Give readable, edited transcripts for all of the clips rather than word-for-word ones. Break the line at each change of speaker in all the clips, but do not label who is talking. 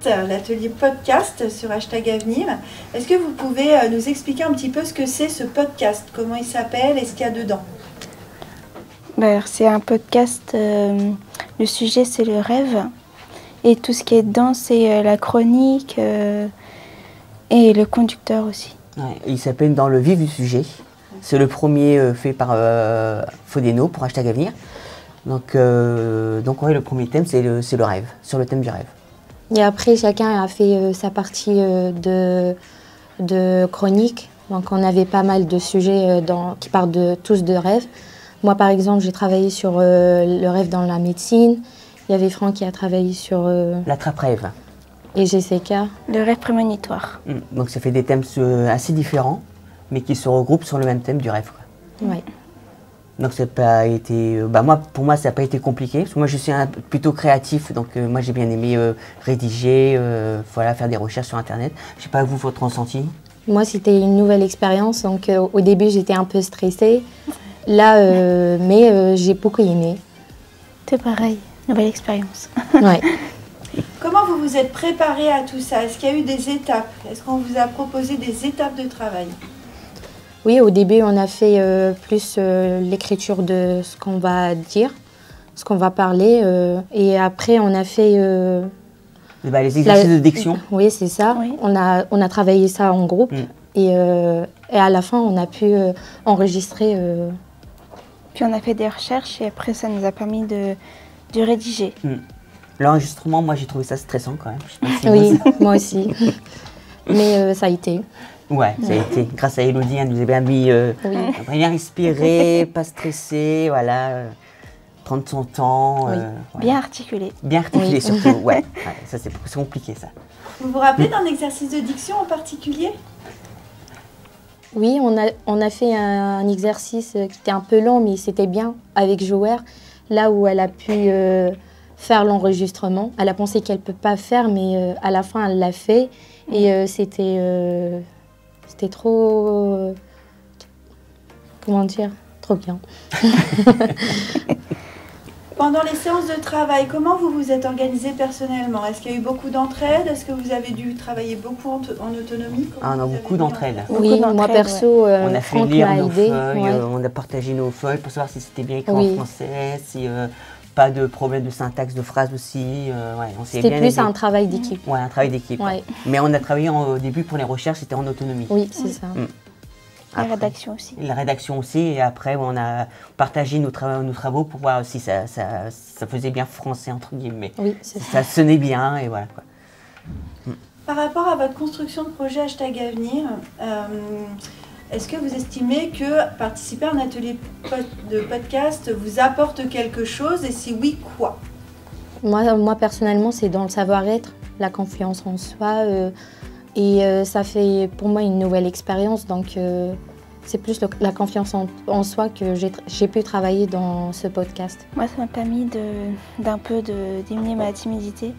L'atelier podcast sur Hashtag Avenir. Est-ce que vous pouvez nous expliquer un petit peu ce que c'est ce podcast? Comment il s'appelle et ce qu'il y a dedans?
C'est un podcast, le sujet c'est le rêve et tout ce qui est dedans c'est la chronique et le conducteur aussi.
Ouais, il s'appelle Dans le vif du sujet. C'est le premier fait par Fodeno pour Hashtag Avenir. Donc le premier thème c'est le rêve, sur le thème du rêve.
Et après, chacun a fait sa partie de chronique. Donc, on avait pas mal de sujets qui parlent tous de rêves. Moi, par exemple, j'ai travaillé sur le rêve dans la médecine. Il y avait Franck qui a travaillé sur...
L'attrape-rêve.
Et Jessica.
Le rêve prémonitoire.
Donc, ça fait des thèmes assez différents, mais qui se regroupent sur le même thème du rêve.
Ouais.
Donc ça n'a pas été, pour moi ça n'a pas été compliqué, parce que moi je suis plutôt créatif, donc moi j'ai bien aimé rédiger, faire des recherches sur internet. Je ne sais pas vous, votre ressenti?
Moi c'était une nouvelle expérience, donc au début j'étais un peu stressée, là mais j'ai beaucoup aimé.
C'est pareil, nouvelle expérience.
Ouais.
Comment vous vous êtes préparé à tout ça? Est-ce qu'il y a eu des étapes? Est-ce qu'on vous a proposé des étapes de travail?
Oui, au début, on a fait plus l'écriture de ce qu'on va dire, ce qu'on va parler. Et après, on a fait...
les exercices de diction.
Oui, c'est ça. Oui. On a travaillé ça en groupe. Et à la fin, on a pu enregistrer.
Puis on a fait des recherches et après, ça nous a permis de rédiger.
L'enregistrement, moi, j'ai trouvé ça stressant quand même. Je sais pas si
oui, moi aussi. Mais ça a été.
Ouais, ça a été. Grâce à Elodie, elle nous a bien mis bien respirer, pas stresser, prendre son temps.
Oui. Bien articulé.
Bien articulé surtout, ouais. Ça c'est compliqué ça.
Vous vous rappelez d'un exercice de diction en particulier?
Oui, on a fait un exercice qui était un peu long, mais c'était bien avec Joël, là où elle a pu faire l'enregistrement. Elle a pensé qu'elle ne peut pas faire, mais à la fin, elle l'a fait. Et c'était trop... comment dire? Trop bien.
Pendant les séances de travail, comment vous vous êtes organisé personnellement? Est-ce qu'il y a eu beaucoup d'entraide? Est-ce que vous avez dû travailler beaucoup en autonomie?
On a beaucoup d'entraide.
Oui, moi perso,
on a fait lire nos
aidé,
feuilles, on a partagé nos feuilles pour savoir si c'était bien écrit en français, si pas de problème de syntaxe de phrases aussi.
C'était plus un travail d'équipe.
Ouais, un travail d'équipe. Ouais. Mais on a travaillé au début pour les recherches, c'était en autonomie.
Oui, c'est ça.
La rédaction aussi.
La rédaction aussi, et après on a partagé nos travaux pour voir si ça faisait bien français entre guillemets.
Oui, c'est ça.
Ça sonnait bien et voilà quoi.
Par rapport à votre construction de projet Hashtag Avenir, est-ce que vous estimez que participer à un atelier de podcast vous apporte quelque chose et si oui, quoi?
Moi personnellement, c'est dans le savoir-être, la confiance en soi. Et ça fait pour moi une nouvelle expérience, donc c'est plus la confiance en soi que j'ai pu travailler dans ce podcast.
Moi, ça m'a permis d'un peu de diminuer ma timidité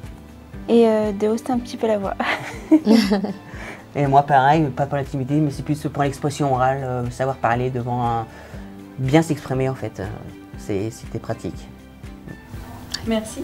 et de hausser un petit peu la voix.
Et moi, pareil, pas pour la timidité, mais c'est plus pour l'expression orale, savoir parler devant bien s'exprimer en fait. C'était pratique.
Merci.